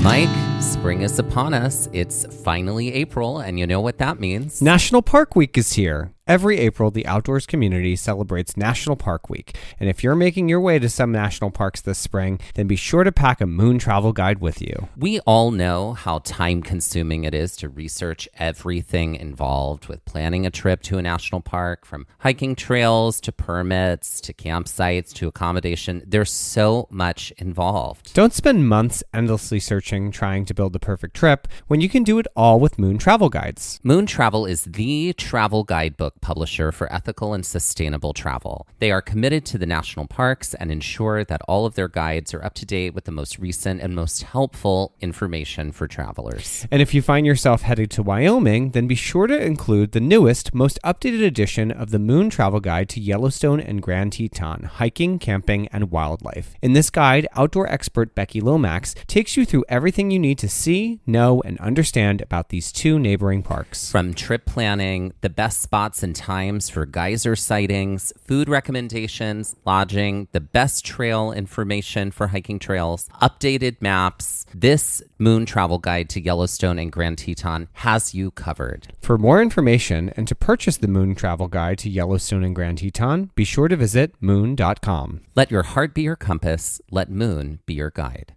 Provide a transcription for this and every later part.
Mike, spring is upon us. It's finally April, and you know what that means. National Park Week is here. Every April, the outdoors community celebrates National Park Week. And if you're making your way to some national parks this spring, then be sure to pack a Moon Travel Guide with you. We all know how time-consuming it is to research everything involved with planning a trip to a national park, from hiking trails to permits to campsites to accommodation. There's so much involved. Don't spend months endlessly searching, trying to build the perfect trip, when you can do it all with Moon Travel Guides. Moon Travel is the travel guidebook publisher for ethical and sustainable travel. They are committed to the national parks and ensure that all of their guides are up to date with the most recent and most helpful information for travelers. And if you find yourself headed to Wyoming, then be sure to include the newest, most updated edition of the Moon Travel Guide to Yellowstone and Grand Teton, hiking, camping, and wildlife. In this guide, outdoor expert Becky Lomax takes you through everything you need to see, know, and understand about these two neighboring parks. From trip planning, the best spots and times for geyser sightings, food recommendations, lodging, the best trail information for hiking trails, updated maps, this Moon Travel Guide to Yellowstone and Grand Teton has you covered. For more information and to purchase the Moon Travel Guide to Yellowstone and Grand Teton, be sure to visit moon.com. Let your heart be your compass. Let Moon be your guide.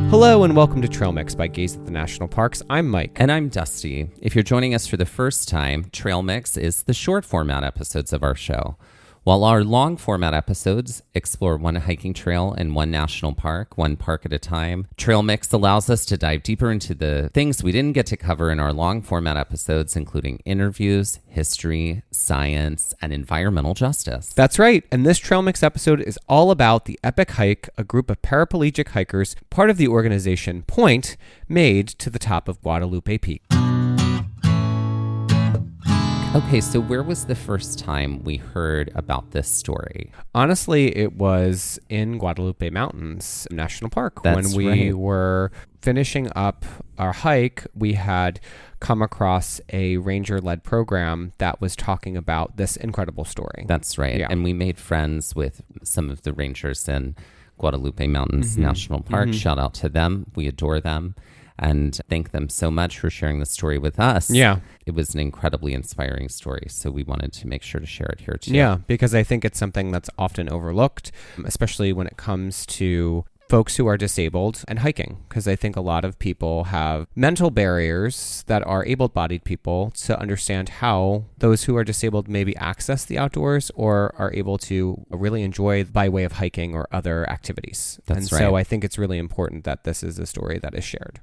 Hello and welcome to Trail Mix by Gaze at the National Parks. I'm Mike. And I'm Dusty. If you're joining us for the first time, Trail Mix is the short format episodes of our show. While our long format episodes explore one hiking trail in one national park, one park at a time, Trail Mix allows us to dive deeper into the things we didn't get to cover in our long format episodes, including interviews, history, science, and environmental justice. That's right, and this Trail Mix episode is all about the epic hike a group of paraplegic hikers, part of the organization Point, made to the top of Guadalupe Peak. Okay, so where was the first time we heard about this story? Honestly, it was in Guadalupe Mountains National Park. That's when we right. were finishing up our hike, we had come across a ranger-led program that was talking about this incredible story. That's right. Yeah. And we made friends with some of the rangers in Guadalupe Mountains National Park. Shout out to them. We adore them. And thank them so much for sharing the story with us. Yeah. It was an incredibly inspiring story, so we wanted to make sure to share it here too. Yeah, because I think it's something that's often overlooked, especially when it comes to folks who are disabled and hiking, because I think a lot of people have mental barriers that are able-bodied people to understand how those who are disabled maybe access the outdoors or are able to really enjoy by way of hiking or other activities. That's and right. So I think it's really important that this is a story that is shared.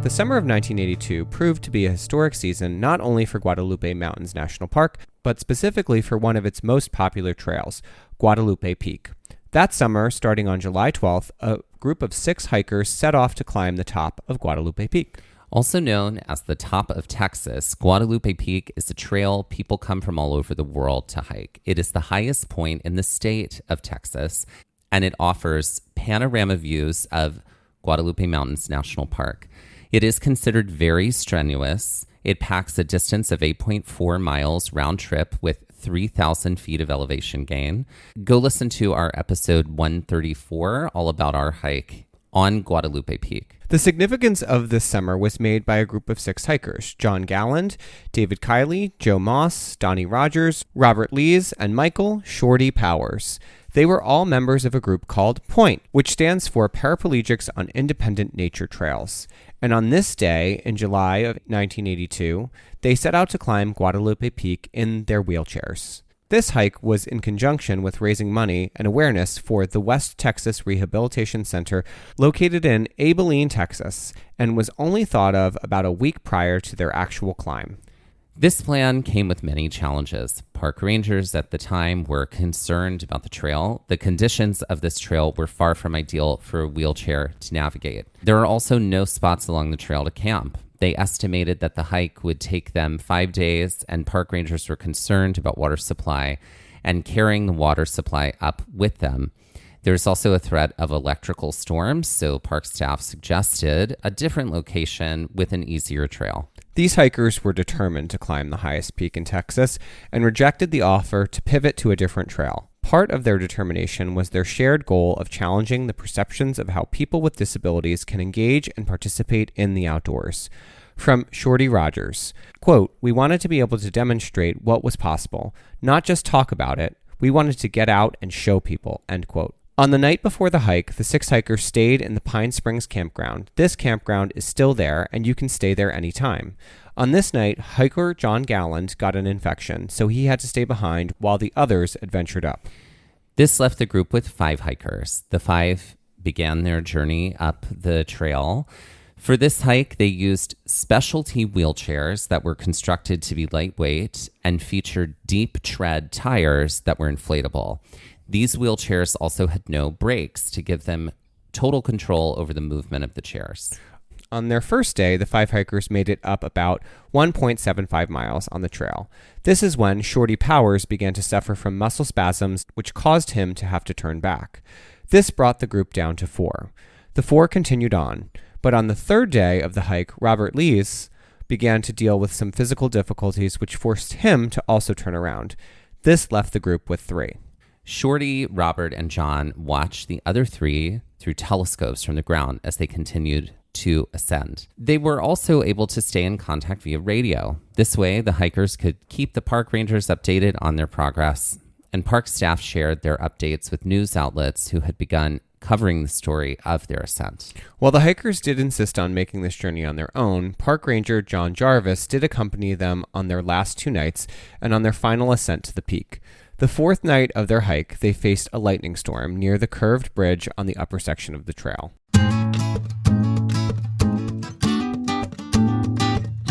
The summer of 1982 proved to be a historic season not only for Guadalupe Mountains National Park, but specifically for one of its most popular trails, Guadalupe Peak. That summer, starting on July 12th, a group of 6 hikers set off to climb the top of Guadalupe Peak. Also known as the Top of Texas, Guadalupe Peak is a trail people come from all over the world to hike. It is the highest point in the state of Texas, and it offers panorama views of Guadalupe Mountains National Park. It is considered very strenuous. It packs a distance of 8.4 miles round trip with 3,000 feet of elevation gain. Go listen to our episode 134, all about our hike on Guadalupe Peak. The significance of this summer was made by a group of 6 hikers: John Galland, David Kiley, Joe Moss, Donnie Rogers, Robert Lees, and Michael Shorty Powers. They were all members of a group called Point, which stands for Paraplegics on Independent Nature Trails. And on this day, in July of 1982, they set out to climb Guadalupe Peak in their wheelchairs. This hike was in conjunction with raising money and awareness for the West Texas Rehabilitation Center located in Abilene, Texas, and was only thought of about a week prior to their actual climb. This plan came with many challenges. Park rangers at the time were concerned about the trail. The conditions of this trail were far from ideal for a wheelchair to navigate. There are also no spots along the trail to camp. They estimated that the hike would take them 5 days, and park rangers were concerned about water supply and carrying the water supply up with them. There's also a threat of electrical storms, so park staff suggested a different location with an easier trail. These hikers were determined to climb the highest peak in Texas and rejected the offer to pivot to a different trail. Part of their determination was their shared goal of challenging the perceptions of how people with disabilities can engage and participate in the outdoors. From Shorty Rogers, quote, "We wanted to be able to demonstrate what was possible, not just talk about it. We wanted to get out and show people," end quote. On the night before the hike, the 6 hikers stayed in the Pine Springs campground. This campground is still there, and you can stay there anytime. On this night, hiker John Galland got an infection, so he had to stay behind while the others adventured up. This left the group with 5 hikers. The 5 began their journey up the trail. For this hike, they used specialty wheelchairs that were constructed to be lightweight and featured deep tread tires that were inflatable. These wheelchairs also had no brakes to give them total control over the movement of the chairs. On their first day, the 5 hikers made it up about 1.75 miles on the trail. This is when Shorty Powers began to suffer from muscle spasms, which caused him to have to turn back. This brought the group down to 4. The 4 continued on, but on the third day of the hike, Robert Lees began to deal with some physical difficulties, which forced him to also turn around. This left the group with 3. Shorty, Robert, and John watched the other 3 through telescopes from the ground as they continued to ascend. They were also able to stay in contact via radio. This way, the hikers could keep the park rangers updated on their progress, and park staff shared their updates with news outlets who had begun covering the story of their ascent. While the hikers did insist on making this journey on their own, park ranger John Jarvis did accompany them on their last 2 nights and on their final ascent to the peak. The 4th night of their hike, they faced a lightning storm near the curved bridge on the upper section of the trail.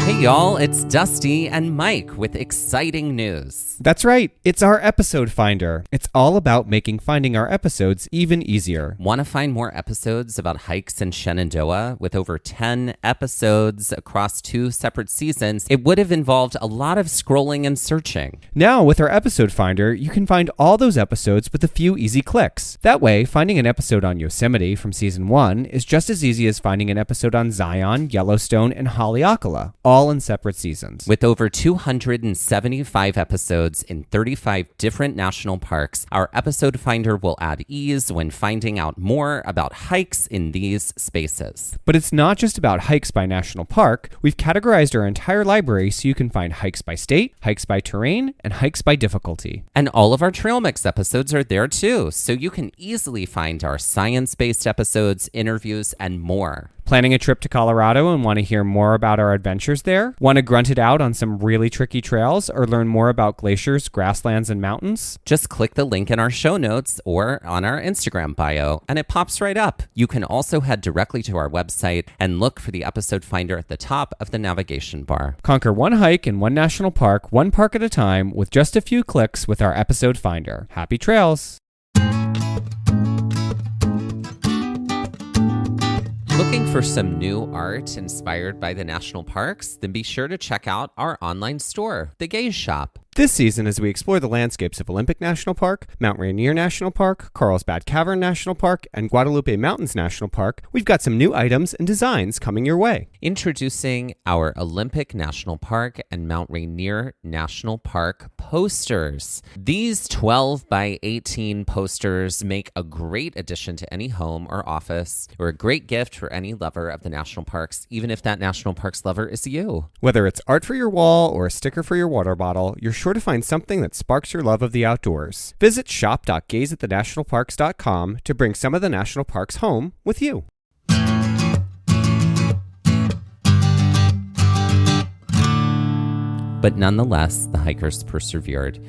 Hey y'all, it's Dusty and Mike with exciting news. That's right, it's our episode finder. It's all about making finding our episodes even easier. Want to find more episodes about hikes in Shenandoah? With over 10 episodes across 2 separate seasons, it would have involved a lot of scrolling and searching. Now, with our episode finder, you can find all those episodes with a few easy clicks. That way, finding an episode on Yosemite from season 1 is just as easy as finding an episode on Zion, Yellowstone, and Haleakala, all in separate seasons. With over 275 episodes in 35 different national parks, our episode finder will add ease when finding out more about hikes in these spaces. But it's not just about hikes by national park. We've categorized our entire library so you can find hikes by state, hikes by terrain, and hikes by difficulty. And all of our Trail Mix episodes are there too, so you can easily find our science-based episodes, interviews, and more. Planning a trip to Colorado and want to hear more about our adventures there? Want to grunt it out on some really tricky trails or learn more about glaciers, grasslands, and mountains? Just click the link in our show notes or on our Instagram bio, and it pops right up. You can also head directly to our website and look for the episode finder at the top of the navigation bar. Conquer one hike in one national park, one park at a time, with just a few clicks with our episode finder. Happy trails! Looking for some new art inspired by the national parks? Then be sure to check out our online store, The Gaze Shop. This season, as we explore the landscapes of Olympic National Park, Mount Rainier National Park, Carlsbad Cavern National Park, and Guadalupe Mountains National Park, we've got some new items and designs coming your way. Introducing our Olympic National Park and Mount Rainier National Park posters. These 12 by 18 posters make a great addition to any home or office, or a great gift for any lover of the national parks, even if that national parks lover is you. Whether it's art for your wall or a sticker for your water bottle, you're sure to find something that sparks your love of the outdoors. Visit shop.gazeatthenationalparks.com to bring some of the national parks home with you. But nonetheless, the hikers persevered.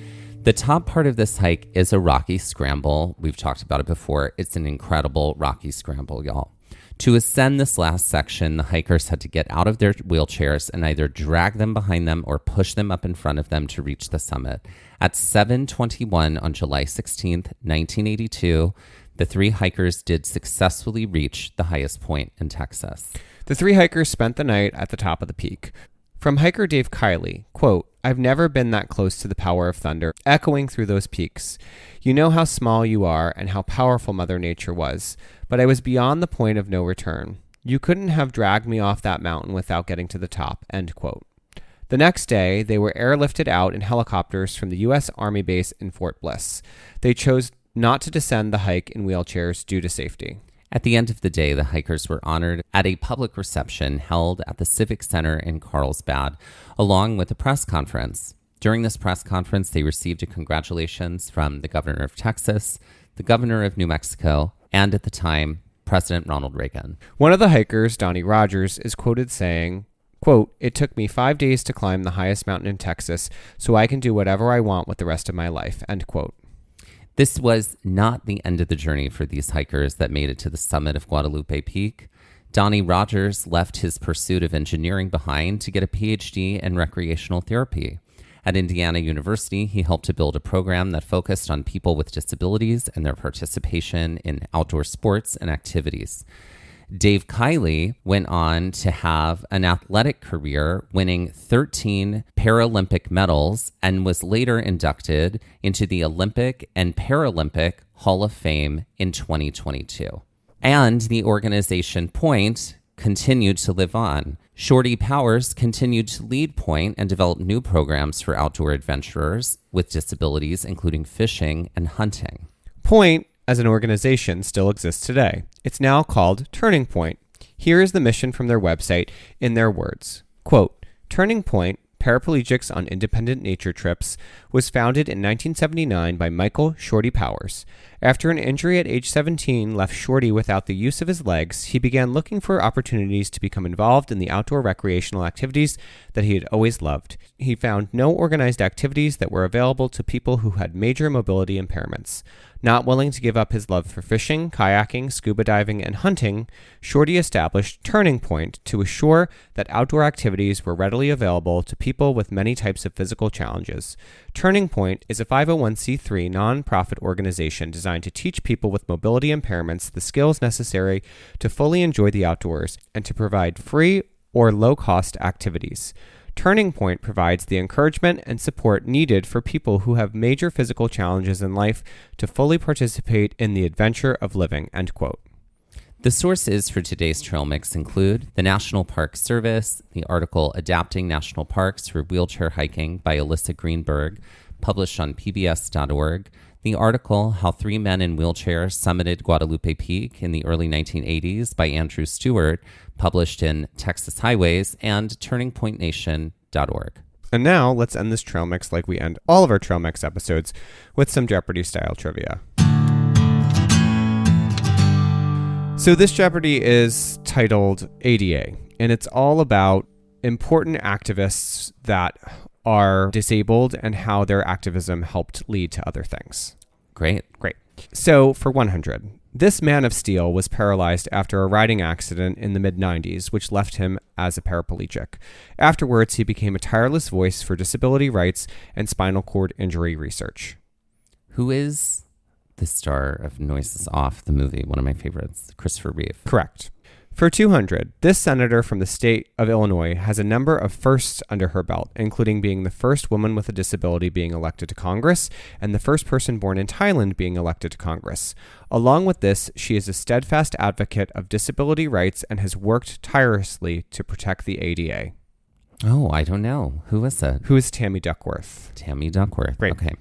The top part of this hike is a rocky scramble. We've talked about it before. It's an incredible rocky scramble, y'all. To ascend this last section, the hikers had to get out of their wheelchairs and either drag them behind them or push them up in front of them to reach the summit. At 7:21 on July 16th, 1982, the 3 hikers did successfully reach the highest point in Texas. The 3 hikers spent the night at the top of the peak. From hiker Dave Kiley, quote, "I've never been that close to the power of thunder, echoing through those peaks. You know how small you are and how powerful Mother Nature was, but I was beyond the point of no return. "You couldn't have dragged me off that mountain without getting to the top," end quote. The next day, they were airlifted out in helicopters from the U.S. Army base in Fort Bliss. They chose not to descend the hike in wheelchairs due to safety. At the end of the day, the hikers were honored at a public reception held at the Civic Center in Carlsbad, along with a press conference. During this press conference, they received a congratulations from the governor of Texas, the governor of New Mexico, and at the time, President Ronald Reagan. One of the hikers, Donnie Rogers, is quoted saying, quote, "It took me 5 days to climb the highest mountain in Texas, so I can do whatever I want with the rest of my life," end quote. This was not the end of the journey for these hikers that made it to the summit of Guadalupe Peak. Donnie Rogers left his pursuit of engineering behind to get a PhD in recreational therapy. At Indiana University, he helped to build a program that focused on people with disabilities and their participation in outdoor sports and activities. Dave Kiley went on to have an athletic career, winning 13 Paralympic medals, and was later inducted into the Olympic and Paralympic Hall of Fame in 2022. And the organization Point continued to live on. Shorty Powers continued to lead Point and develop new programs for outdoor adventurers with disabilities, including fishing and hunting. Point, as an organization, still exists today. It's now called Turning Point. Here is the mission from their website in their words. Quote, "Turning Point, Paraplegics on Independent Nature Trips, was founded in 1979 by Michael Shorty Powers. After an injury at age 17 left Shorty without the use of his legs, he began looking for opportunities to become involved in the outdoor recreational activities that he had always loved. He found no organized activities that were available to people who had major mobility impairments. Not willing to give up his love for fishing, kayaking, scuba diving, and hunting, Shorty established Turning Point to assure that outdoor activities were readily available to people with many types of physical challenges. Turning Point is a 501c3 nonprofit organization designed to teach people with mobility impairments the skills necessary to fully enjoy the outdoors and to provide free or low-cost activities. Turning Point provides the encouragement and support needed for people who have major physical challenges in life to fully participate in the adventure of living," end quote. The sources for today's trail mix include the National Park Service, the article Adapting National Parks for Wheelchair Hiking by Alyssa Greenberg, published on pbs.org, the article How 3 Men in Wheelchairs Summited Guadalupe Peak in the Early 1980s by Andrew Stewart, published in Texas Highways, and turningpointnation.org. And now let's end this trail mix like we end all of our trail mix episodes with some Jeopardy-style trivia. So this Jeopardy is titled ADA, and it's all about important activists that are disabled and how their activism helped lead to other things. Great. So for 100, this man of steel was paralyzed after a riding accident in the mid-90s, which left him as a paraplegic. Afterwards, he became a tireless voice for disability rights and spinal cord injury research. Who is the star of Noises Off, the movie, one of my favorites, Christopher Reeve? Correct. For 200, this senator from the state of Illinois has a number of firsts under her belt, including being the first woman with a disability being elected to Congress and the first person born in Thailand being elected to Congress. Along with this, she is a steadfast advocate of disability rights and has worked tirelessly to protect the ADA. Oh, I don't know. Who is it? Who is Tammy Duckworth? Tammy Duckworth. Great. Okay.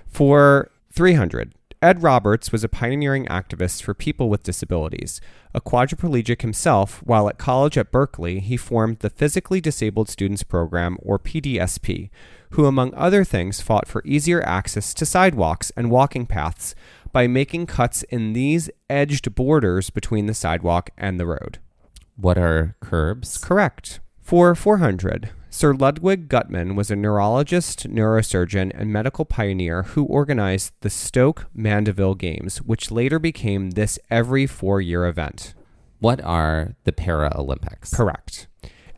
For 300, Ed Roberts was a pioneering activist for people with disabilities. A quadriplegic himself, while at college at Berkeley, he formed the Physically Disabled Students Program, or PDSP, who, among other things, fought for easier access to sidewalks and walking paths by making cuts in these edged borders between the sidewalk and the road. What are curbs? Correct. For 400, Sir Ludwig Gutmann was a neurologist, neurosurgeon, and medical pioneer who organized the Stoke Mandeville Games, which later became this every 4-year event. What are the Paralympics? Correct.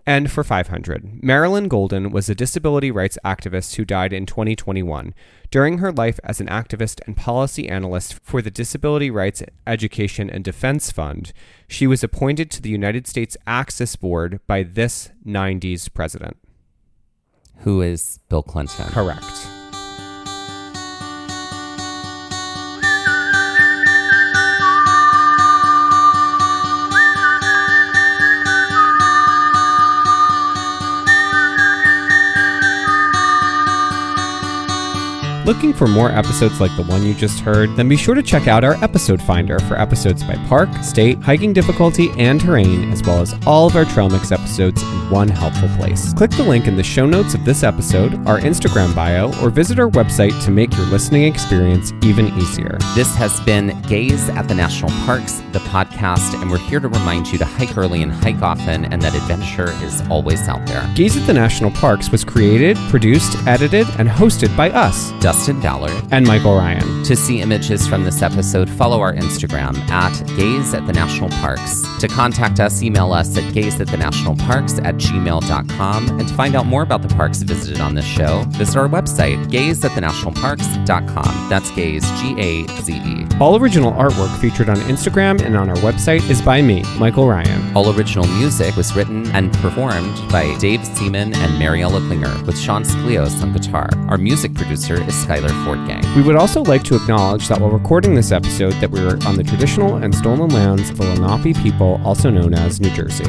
And for 500, Marilyn Golden was a disability rights activist who died in 2021. During her life as an activist and policy analyst for the Disability Rights Education and Defense Fund, she was appointed to the United States Access Board by this 90s president. Who is Bill Clinton? Correct. looking for more episodes like the one you just heard, then be sure to check out our episode finder for episodes by park, state, hiking difficulty, and terrain, as well as all of our Trail Mix episodes in one helpful place. Click the link in the show notes of this episode, our Instagram bio, or visit our website to make your listening experience even easier. This has been Gaze at the National Parks, the podcast, and we're here to remind you to hike early and hike often, and that adventure is always out there. Gaze at the National Parks was created, produced, edited, and hosted by us, Dustin Ballard and Michael Ryan. To see images from this episode, follow our Instagram at Gaze at the National Parks. To contact us, email us at gazeatthenationalparks@gmail.com. And to find out more about the parks visited on this show, visit our website, gazeatthenationalparks.com. That's Gaze, G-A-Z-E. All original artwork featured on Instagram and on our website is by me, Michael Ryan. All original music was written and performed by Dave Seaman and Mariella Klinger, with Sean Sklios on guitar. Our music producer is Skylar Fordgang. We would also like to acknowledge that while recording this episode, that we were on the traditional and stolen lands of the Lenape people, also known as New Jersey.